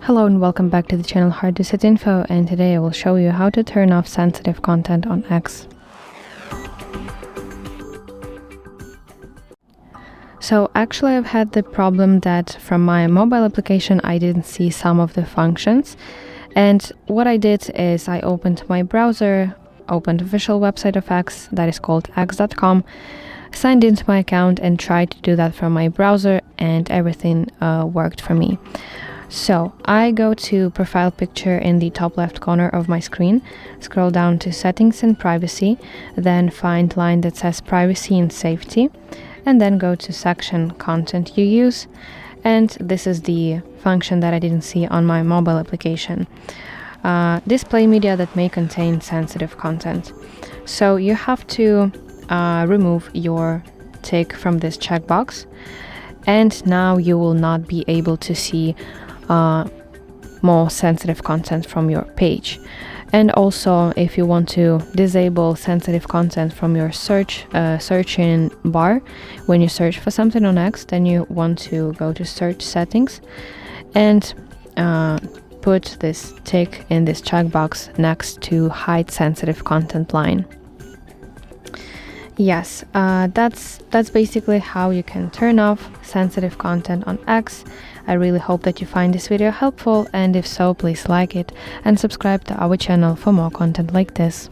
Hello and welcome back to the channel HardReset.Info, and today I will show you how to turn off sensitive content on X. So actually I've had the problem that from my mobile application I didn't see some of the functions, and what I did is I opened my browser, opened the official website of X that is called x.com, signed into my account and tried to do that from my browser, and everything worked for me. So I go to profile picture in the top left corner of my screen, scroll down to settings and privacy, then find line that says privacy and safety, and then go to section content you use. And this is the function that I didn't see on my mobile application. Display media that may contain sensitive content. So you have to remove your tick from this checkbox, and now you will not be able to see more sensitive content from your page. And also, if you want to disable sensitive content from your searching bar when you search for something on X, then you want to go to search settings and put this tick in this checkbox next to hide sensitive content line. Yes, that's basically how you can turn off sensitive content on X. I really hope that you find this video helpful, and if so, please like it and subscribe to our channel for more content like this.